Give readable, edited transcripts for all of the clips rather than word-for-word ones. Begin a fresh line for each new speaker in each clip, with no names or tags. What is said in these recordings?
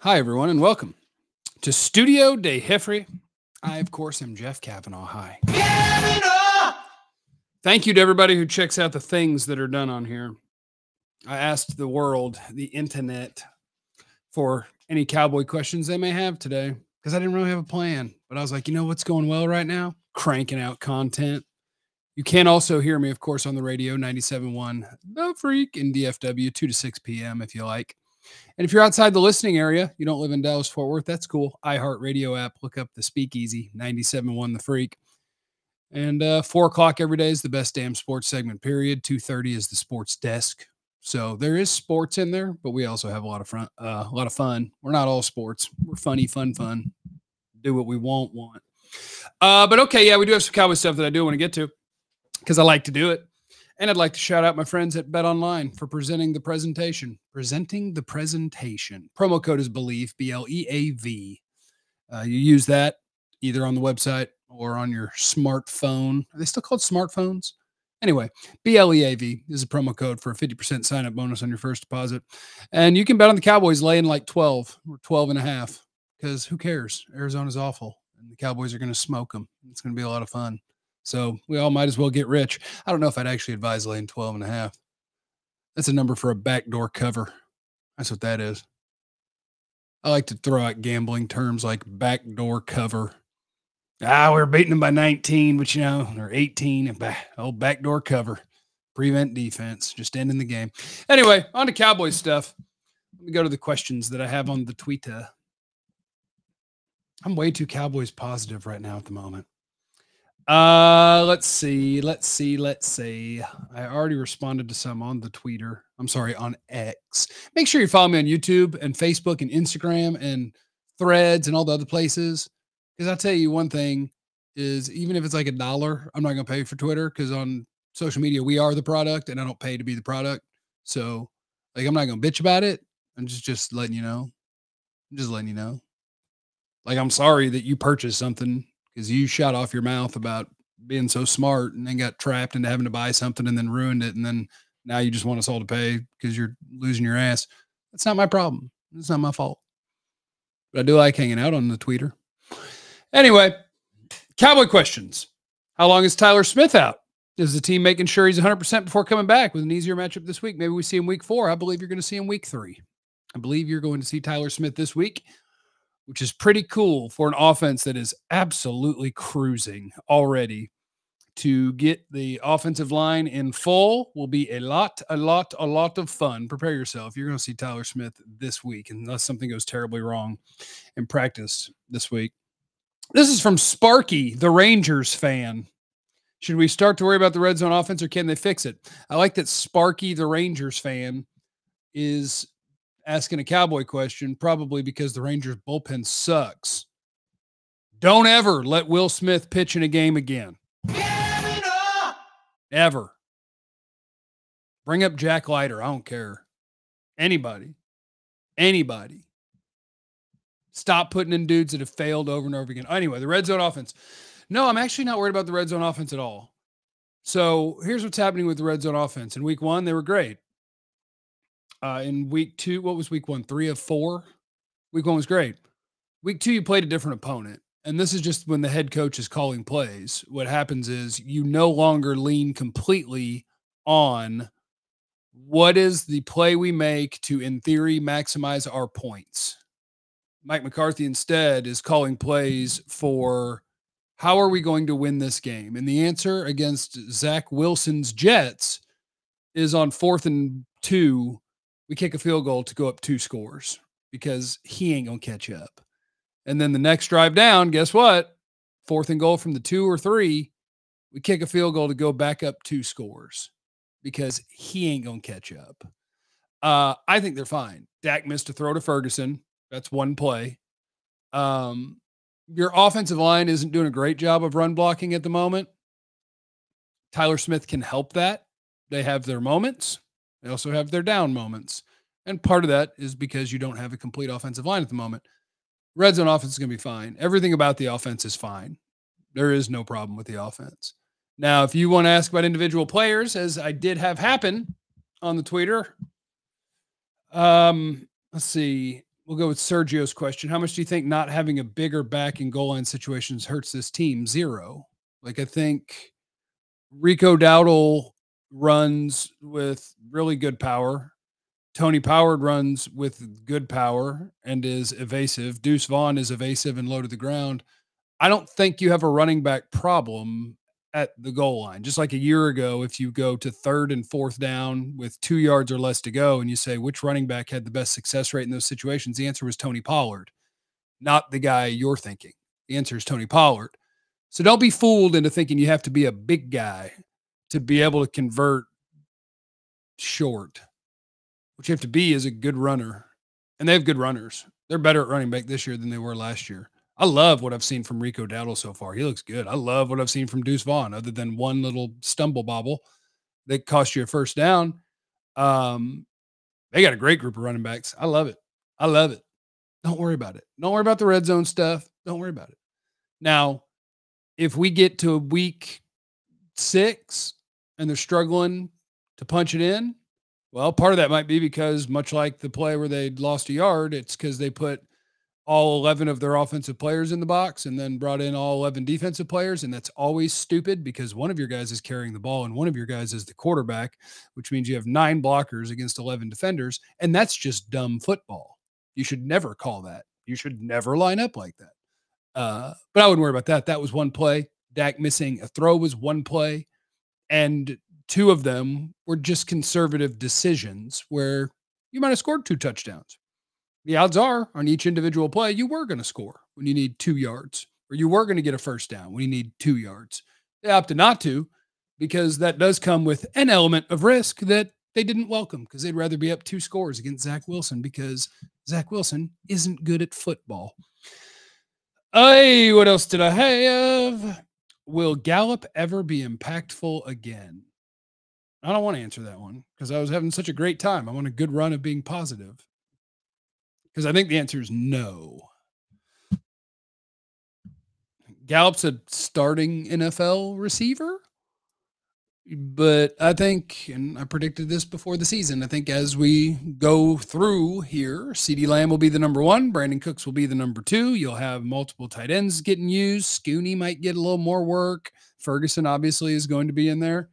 Hi, everyone, and welcome to Studio de Heffrey. I, of course, am Jeff Kavanaugh. Hi. Thank you to everybody who checks out the things that are done on here. I asked the world, the internet, for any cowboy questions they may have today because I didn't really have a plan. But I was like, you know what's going well right now? Cranking out content. You can also hear me, of course, on the radio, 97.1 The Freak in DFW, 2 to 6 p.m. if you like. And if you're outside the listening area, you don't live in Dallas, Fort Worth, that's cool. iHeartRadio app, look up the Speakeasy, 97.1 The Freak. And 4 o'clock every day is the best damn sports segment, period. 2:30 is the sports desk. So there is sports in there, but we also have a lot of fun. We're not all sports. We're funny, fun. Do what we want. But okay, yeah, we do have some Cowboy stuff that I do want to get to because I like to do it. And I'd like to shout out my friends at Bet Online for presenting the presentation. Promo code is BELIEVE, BLEAV. You use that either on the website or on your smartphone. Are they still called smartphones? Anyway, BLEAV is a promo code for a 50% sign-up bonus on your first deposit. And you can bet on the Cowboys laying like 12 or 12 and a half because who cares? Arizona's awful, and the Cowboys are going to smoke them. It's going to be a lot of fun. So we all might as well get rich. I don't know if I'd actually advise laying 12 and a half. That's a number for a backdoor cover. That's what that is. I like to throw out gambling terms like backdoor cover. We're beating them by 19, but or 18. Backdoor cover. Prevent defense. Just ending the game. Anyway, on to Cowboys stuff. Let me go to the questions that I have on the Twitter. I'm way too Cowboys positive right now at the moment. Let's see. I already responded to some on the Twitter. I'm sorry, on X. Make sure you follow me on YouTube and Facebook and Instagram and Threads and all the other places. Because I'll tell you one thing is even if it's like $1, I'm not going to pay for Twitter because on social media, we are the product and I don't pay to be the product. So I'm not going to bitch about it. I'm just letting you know. I'm just letting you know. I'm sorry that you purchased something because you shot off your mouth about being so smart and then got trapped into having to buy something and then ruined it. And then now you just want us all to pay because you're losing your ass. That's not my problem. It's not my fault. But I do like hanging out on the Twitter. Anyway, Cowboy questions. How long is Tyler Smith out? Is the team making sure he's 100% before coming back with an easier matchup this week? Maybe we see him week 4. I believe you're going to see him week 3. I believe you're going to see Tyler Smith this week, which is pretty cool for an offense that is absolutely cruising already. To get the offensive line in full will be a lot of fun. Prepare yourself. You're going to see Tyler Smith this week, unless something goes terribly wrong in practice this week. This is from Sparky, the Rangers fan. Should we start to worry about the red zone offense or can they fix it? I like that Sparky, the Rangers fan, is asking a Cowboy question, probably because the Rangers bullpen sucks. Don't ever let Will Smith pitch in a game again. Ever. Bring up Jack Leiter. I don't care. Anybody. Stop putting in dudes that have failed over and over again. Anyway, the red zone offense. No, I'm actually not worried about the red zone offense at all. So here's what's happening with the red zone offense. In week 1, they were great. In week 2, what was week 1? 3 of 4? Week 1 was great. Week 2, you played a different opponent. And this is just when the head coach is calling plays. What happens is you no longer lean completely on what is the play we make to, in theory, maximize our points. Mike McCarthy instead is calling plays for how are we going to win this game? And the answer against Zach Wilson's Jets is on 4th and 2, we kick a field goal to go up 2 scores because he ain't going to catch up. And then the next drive down, guess what? 4th and goal from the 2 or 3, we kick a field goal to go back up 2 scores because he ain't going to catch up. I think they're fine. Dak missed a throw to Ferguson. That's one play. Your offensive line isn't doing a great job of run blocking at the moment. Tyler Smith can help that. They have their moments. They also have their down moments. And part of that is because you don't have a complete offensive line at the moment. Red zone offense is going to be fine. Everything about the offense is fine. There is no problem with the offense. Now, if you want to ask about individual players, as I did have happen on the Twitter, let's see. We'll go with Sergio's question. How much do you think not having a bigger back in goal line situations hurts this team? 0. Like, I think Rico Dowdle runs with really good power. Tony Pollard runs with good power and is evasive. Deuce Vaughn is evasive and low to the ground. I don't think you have a running back problem at the goal line. Just like a year ago, if you go to 3rd and 4th down with 2 yards or less to go and you say which running back had the best success rate in those situations, the answer was Tony Pollard, not the guy you're thinking. The answer is Tony Pollard. So don't be fooled into thinking you have to be a big guy to be able to convert short. What you have to be is a good runner. And they have good runners. They're better at running back this year than they were last year. I love what I've seen from Rico Dowdle so far. He looks good. I love what I've seen from Deuce Vaughn, other than one little stumble bobble that cost you a first down. They got a great group of running backs. I love it. I love it. Don't worry about it. Don't worry about the red zone stuff. Don't worry about it. Now, if we get to week 6 and they're struggling to punch it in, well, part of that might be because, much like the play where they lost a yard, it's because they put all 11 of their offensive players in the box and then brought in all 11 defensive players. And that's always stupid because one of your guys is carrying the ball and one of your guys is the quarterback, which means you have 9 blockers against 11 defenders. And that's just dumb football. You should never call that. You should never line up like that. But I wouldn't worry about that. That was one play. Dak missing a throw was one play. And 2 of them were just conservative decisions where you might have scored 2 touchdowns. The odds are on each individual play, you were going to score when you need 2 yards, or you were going to get a first down when you need 2 yards. They opted not to, because that does come with an element of risk that they didn't welcome, because they'd rather be up 2 scores against Zach Wilson, because Zach Wilson isn't good at football. Hey, what else did I have? Will Gallup ever be impactful again? I don't want to answer that one because I was having such a great time. I want a good run of being positive. Because I think the answer is no. Gallup's a starting NFL receiver. But I think, and I predicted this before the season, I think as we go through here, CeeDee Lamb will be the number 1. Brandon Cooks will be the number 2. You'll have multiple tight ends getting used. Scooney might get a little more work. Ferguson obviously is going to be in there.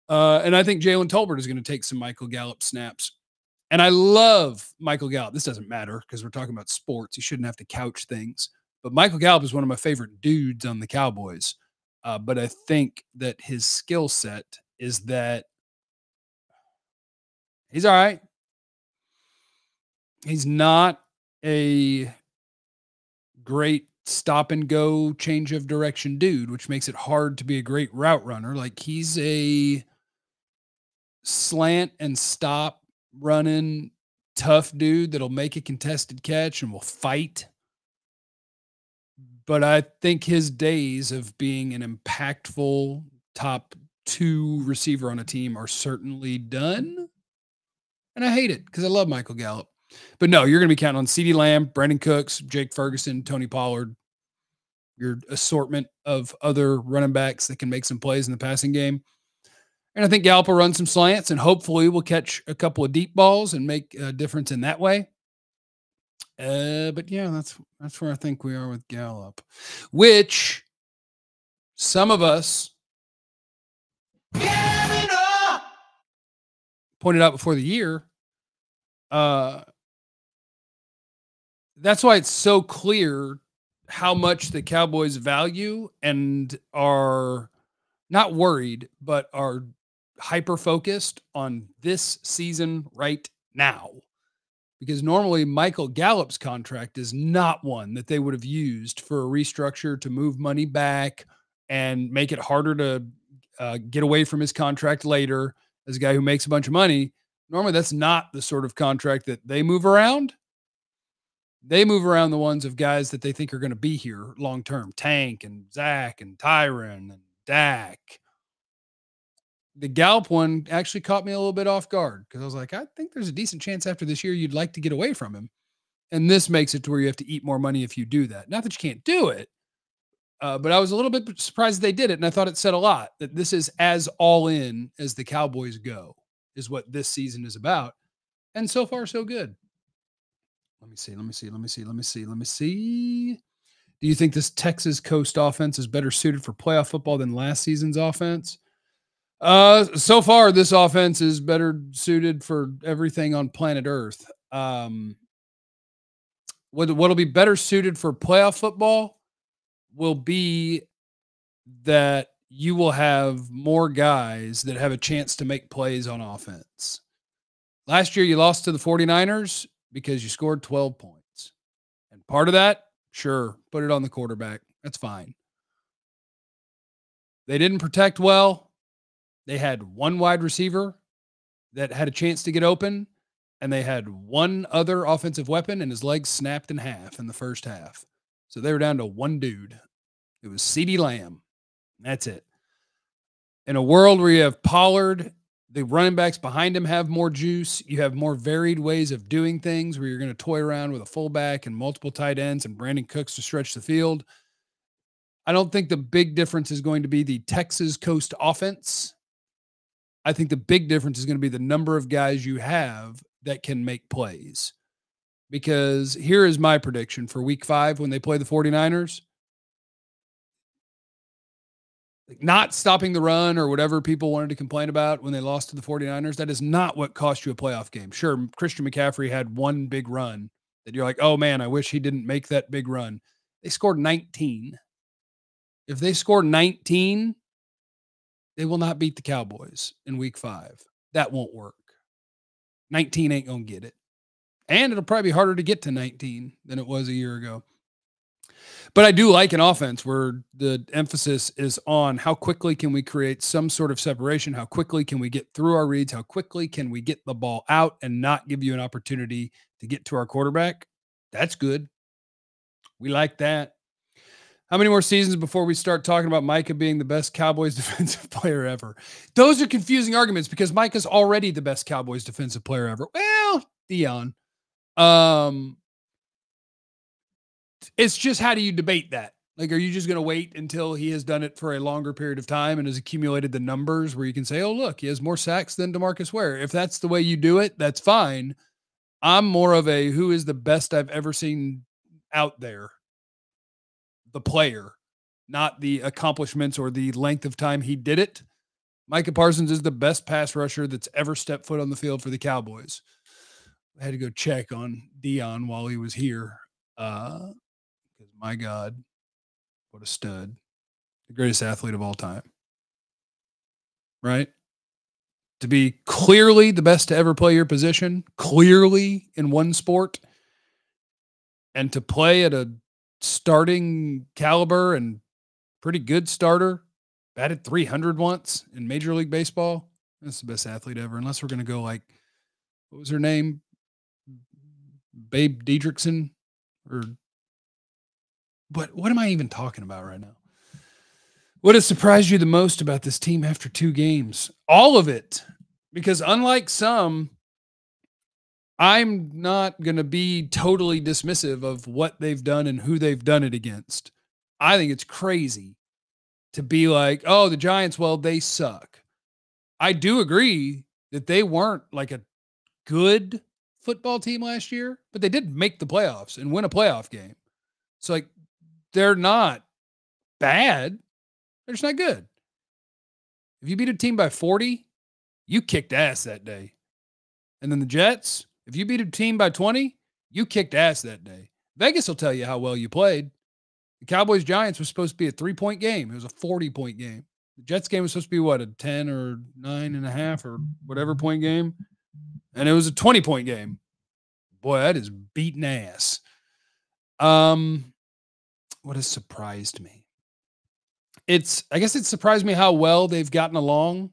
And I think Jalen Tolbert is going to take some Michael Gallup snaps. And I love Michael Gallup. This doesn't matter because we're talking about sports. You shouldn't have to couch things. But Michael Gallup is one of my favorite dudes on the Cowboys. But I think that his skill set is that he's all right. He's not a great stop and go change of direction dude, which makes it hard to be a great route runner. Like, he's a slant and stop running tough dude that'll make a contested catch and will fight. But I think his days of being an impactful top 2 receiver on a team are certainly done. And I hate it because I love Michael Gallup. But no, you're going to be counting on CeeDee Lamb, Brandon Cooks, Jake Ferguson, Tony Pollard, your assortment of other running backs that can make some plays in the passing game. And I think Gallup will run some slants and hopefully we'll catch a couple of deep balls and make a difference in that way. But yeah, that's where I think we are with Gallup, which some of us pointed out before the year. That's why it's so clear how much the Cowboys value and are not worried, but are hyper-focused on this season right now. Because normally Michael Gallup's contract is not one that they would have used for a restructure to move money back and make it harder to get away from his contract later as a guy who makes a bunch of money. Normally that's not the sort of contract that they move around. They move around the ones of guys that they think are going to be here long-term. Tank and Zach and Tyron and Dak. The Gallup one actually caught me a little bit off guard because I was like, I think there's a decent chance after this year you'd like to get away from him. And this makes it to where you have to eat more money if you do that. Not that you can't do it, but I was a little bit surprised they did it. And I thought it said a lot that this is as all in as the Cowboys go is what this season is about. And so far, so good. Let me see. Do you think this Texas Coast offense is better suited for playoff football than last season's offense? So far, this offense is better suited for everything on planet Earth. What'll be better suited for playoff football will be that you will have more guys that have a chance to make plays on offense. Last year, you lost to the 49ers because you scored 12 points. And part of that, sure, put it on the quarterback. That's fine. They didn't protect well. They had one wide receiver that had a chance to get open, and they had one other offensive weapon, and his legs snapped in half in the first half. So they were down to one dude. It was CeeDee Lamb. That's it. In a world where you have Pollard, the running backs behind him have more juice. You have more varied ways of doing things where you're going to toy around with a fullback and multiple tight ends and Brandon Cooks to stretch the field. I don't think the big difference is going to be the Texas Coast offense. I think the big difference is going to be the number of guys you have that can make plays. Because here is my prediction for week 5 when they play the 49ers. Not stopping the run or whatever people wanted to complain about when they lost to the 49ers, that is not what cost you a playoff game. Sure, Christian McCaffrey had one big run that you're like, oh man, I wish he didn't make that big run. They scored 19. If they score 19, they will not beat the Cowboys in week 5. That won't work. 19 ain't going to get it. And it'll probably be harder to get to 19 than it was a year ago. But I do like an offense where the emphasis is on how quickly can we create some sort of separation? How quickly can we get through our reads? How quickly can we get the ball out and not give you an opportunity to get to our quarterback? That's good. We like that. How many more seasons before we start talking about Micah being the best Cowboys defensive player ever? Those are confusing arguments because Micah's already the best Cowboys defensive player ever. Well, Dion. It's just, how do you debate that? Like, are you just going to wait until he has done it for a longer period of time and has accumulated the numbers where you can say, oh, look, he has more sacks than DeMarcus Ware? If that's the way you do it, that's fine. I'm more of a who is the best I've ever seen out there. The player, not the accomplishments or the length of time he did it. Micah Parsons is the best pass rusher that's ever stepped foot on the field for the Cowboys. I had to go check on Dion while he was here. Because my God, what a stud. The greatest athlete of all time. Right? To be clearly the best to ever play your position, clearly in one sport, and to play at a starting caliber and pretty good starter, batted 300 once in Major League Baseball. That's the best athlete ever, unless we're going to go like, what was her name? Babe Diedrichson? Or what am I even talking about right now? What has surprised you the most about this team after 2 games? All of it. Because unlike some, I'm not going to be totally dismissive of what they've done and who they've done it against. I think it's crazy to be like, oh, the Giants, well, they suck. I do agree that they weren't like a good football team last year, but they did make the playoffs and win a playoff game. So, like, they're not bad. They're just not good. If you beat a team by 40, you kicked ass that day. And then the Jets, if you beat a team by 20, you kicked ass that day. Vegas will tell you how well you played. The Cowboys-Giants was supposed to be a 3-point game. It was a 40-point game. The Jets game was supposed to be, what, a 10 or 9.5 or whatever point game? And it was a 20-point game. Boy, that is beating ass. What has surprised me? I guess it surprised me how well they've gotten along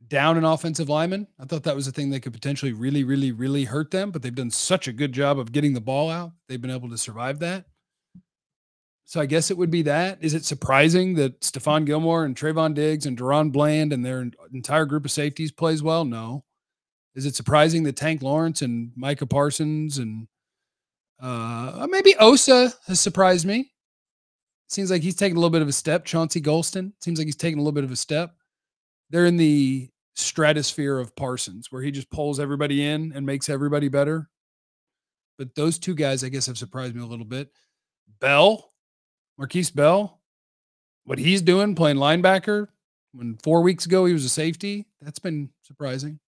down an offensive lineman. I thought that was a thing that could potentially really, really, really hurt them, but they've done such a good job of getting the ball out. They've been able to survive that. So I guess it would be that. Is it surprising that Stephon Gilmore and Trayvon Diggs and Deron Bland and their entire group of safeties plays well? No. Is it surprising that Tank Lawrence and Micah Parsons and maybe Osa has surprised me? Seems like he's taking a little bit of a step. Chauncey Golston seems like he's taking a little bit of a step. They're in the stratosphere of Parsons where he just pulls everybody in and makes everybody better. but those two guys, I guess, have surprised me a little bit. Bell, Marquise Bell, what he's doing playing linebacker when 4 weeks ago he was a safety, that's been surprising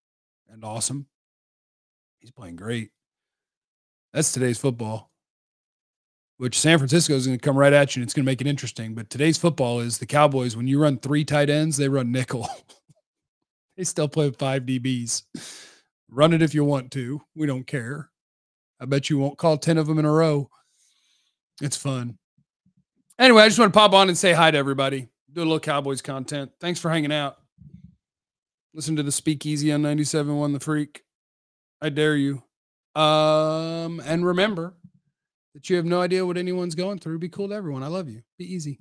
and awesome. He's playing great. That's today's football, which San Francisco is going to come right at you, and it's going to make it interesting. But today's football is the Cowboys. When you run 3 tight ends, they run nickel. They still play with 5 DBs. Run it if you want to. We don't care. I bet you won't call 10 of them in a row. It's fun. Anyway, I just want to pop on and say hi to everybody. Do a little Cowboys content. Thanks for hanging out. Listen to the Speakeasy on 97.1 The Freak. I dare you. And remember that you have no idea what anyone's going through. Be cool to everyone. I love you. Be easy.